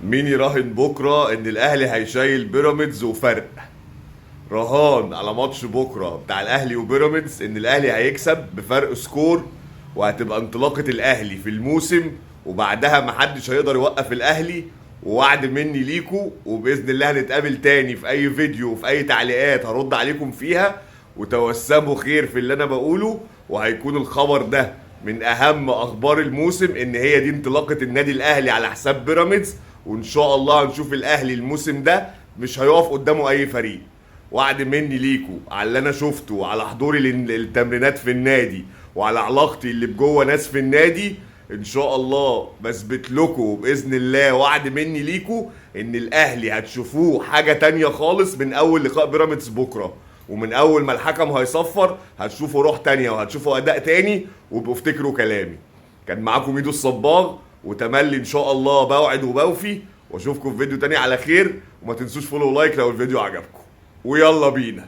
مين يراهن بكره ان الاهلي هيشيل بيراميدز وفرق؟ رهان على ماتش بكره بتاع الاهلي وبيراميدز ان الاهلي هيكسب بفرق سكور، وهتبقى انطلاقه الاهلي في الموسم، وبعدها محدش هيقدر يوقف الاهلي. ووعد مني ليكو، وباذن الله هنتقابل تاني في اي فيديو وفي اي تعليقات هرد عليكم فيها، وتوسموا خير في اللي انا بقوله. وهيكون الخبر ده من اهم اخبار الموسم، ان هي دي انطلاقه النادي الاهلي على حساب بيراميدز. وان شاء الله هنشوف الاهلي الموسم ده مش هيقف قدامه اي فريق. وعد مني ليكو على اللي انا شفته، وعلى حضوري للتمرينات في النادي، وعلى علاقتي اللي بجوه ناس في النادي. ان شاء الله بثبت لكم باذن الله، وعد مني ليكو ان الاهلي هتشوفوه حاجه تانية خالص من اول لقاء بيراميدز بكره. ومن اول ما الحكم هيصفر هتشوفوا روح تانية وهتشوفوا اداء تاني، وابقوا افتكروا كلامي. كان معاكم ميدو الصباغ، وتملي ان شاء الله بوعد وبوفي. واشوفكم في فيديو تاني على خير، وما تنسوش فولو ولايك لو الفيديو عجبكم. ويلا بينا.